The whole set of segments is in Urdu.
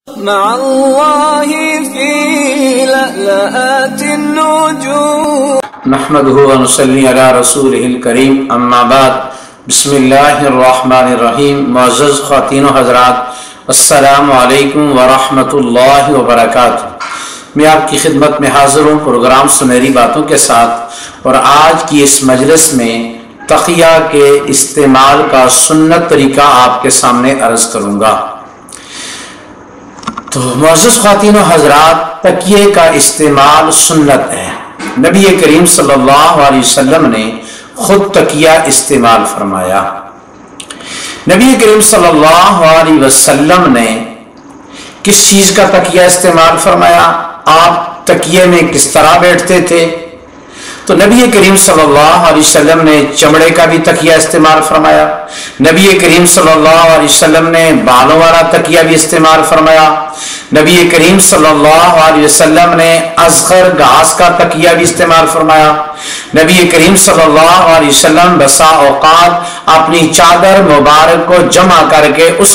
مع الله في لألآت النجوم نحمده ونصلي على رسوله الكريم اما بعد بسم اللہ الرحمن الرحیم۔ معزز خواتین و حضرات، السلام علیکم ورحمۃ اللہ وبرکاتہ۔ میں آپ کی خدمت میں حاضر ہوں پروگرام سنہری باتوں کے ساتھ، اور آج کی اس مجلس میں تقیہ کے استعمال کا سنت طریقہ آپ کے سامنے عرض کروں گا۔ تو معزز خواتین و حضرات، تکیے کا استعمال سنت ہے۔ نبی کریم صلی اللہ علیہ وسلم نے خود تکیہ استعمال فرمایا۔ نبی کریم صلی اللہ علیہ وسلم نے کس چیز کا تکیہ استعمال فرمایا؟ آپ تکیے میں کس طرح بیٹھتے تھے؟ تو نبی کریم صلی اللہ علیہ وسلم نے چمڑے کا بھی تکیہ استعمال فرمایا۔ نبی کریم صلی اللہ علیہ وسلم نے بالوں والا تکیہ بھی استعمال فرمایا۔ نبی کریم صلی اللہ علیہ وسلم نے اصغر گھاس کا تکیہ بھی استعمال فرمایا۔ نبی کریم صلی اللہ علیہ وسلم بسا اوقات اپنی چادر مبارک کو جمع کر کے اس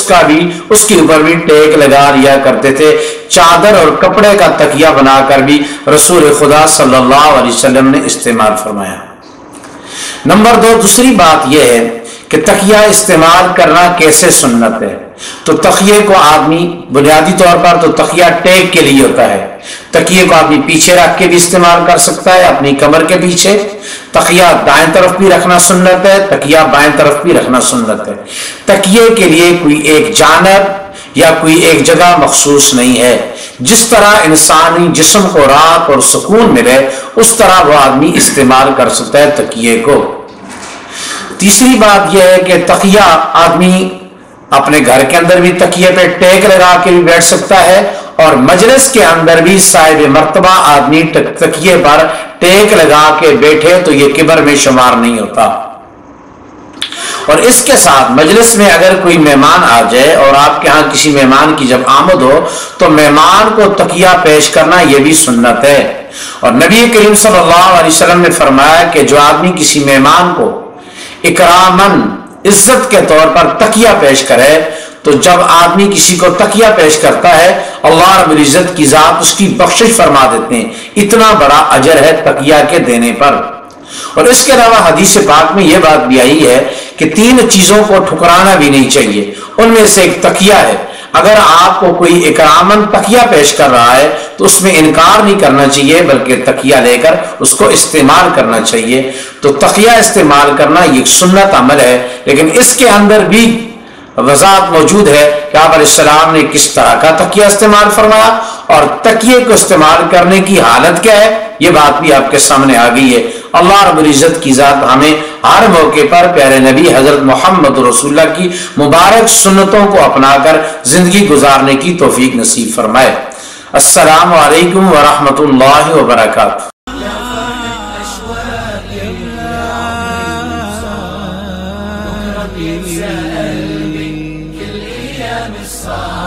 کے اوپر بھی ٹیک لگا لیا کرتے تھے۔ چادر اور کپڑے کا تکیہ بنا کر بھی رسول خدا صلی اللہ علیہ وسلم نے استعمال فرمایا۔ نمبر 2، دوسری بات یہ ہے کہ تکیہ استعمال کرنا کیسے سنت ہے۔ تو تکیے کو آدمی بنیادی طور پر تو تکیہ ٹیک کے لیے ہوتا ہے۔ تکیے کو آدمی پیچھے رکھ کے بھی استعمال کر سکتا ہے، اپنی کمر کے پیچھے۔ تکیہ دائیں طرف بھی رکھنا سنت ہے، تکیہ بائیں طرف بھی رکھنا سنت ہے۔ تکیے کے لیے کوئی ایک جانب یا کوئی ایک جگہ مخصوص نہیں ہے۔ جس طرح انسانی جسم کو راحت اور سکون ملے اس طرح وہ آدمی استعمال کر سکتا ہے تکیے کو۔ تیسری بات یہ ہے کہ تکیہ آدمی اپنے گھر کے اندر بھی تکیے پہ ٹیک لگا کے بھی بیٹھ سکتا ہے، اور مجلس کے اندر بھی صاحب مرتبہ آدمی تکیے پر ٹیک لگا کے بیٹھے تو یہ کبر میں شمار نہیں ہوتا۔ اور اس کے ساتھ مجلس میں اگر کوئی مہمان آ جائے اور آپ کے ہاں کسی مہمان کی جب آمد ہو تو مہمان کو تکیہ پیش کرنا یہ بھی سنت ہے۔ اور نبی کریم صلی اللہ علیہ وسلم نے فرمایا کہ جو آدمی کسی مہمان کو اکراماً عزت کے طور پر تکیہ پیش کرے، تو جب آدمی کسی کو تکیہ پیش کرتا ہے اللہ رب العزت کی ذات اس کی بخشش فرما دیتے ہیں۔ اتنا بڑا اجر ہے تکیہ کے دینے پر۔ اور اس کے علاوہ حدیث پاک میں یہ بات بھی آئی ہے کہ 3 چیزوں کو ٹھکرانا بھی نہیں چاہیے، ان میں سے ایک تکیہ ہے۔ اگر آپ کو کوئی اکراماً تکیہ پیش کر رہا ہے تو اس میں انکار نہیں کرنا چاہیے، بلکہ تکیہ لے کر اس کو استعمال کرنا چاہیے۔ تو تکیہ استعمال کرنا یہ سنت عمل ہے، لیکن اس کے اندر بھی وضاحت موجود ہے کہ آپ علیہ السلام نے کس طرح کا تکیہ استعمال فرمایا اور تکیے کو استعمال کرنے کی حالت کیا ہے، یہ بات بھی آپ کے سامنے آ گئی ہے۔ اللہ رب العزت کی ذات ہمیں ہر موقع پر پیارے نبی حضرت محمد رسول اللہ کی مبارک سنتوں کو اپنا کر زندگی گزارنے کی توفیق نصیب فرمائے۔ السلام علیکم ورحمۃ اللہ وبرکاتہ۔ كل أيام الصعب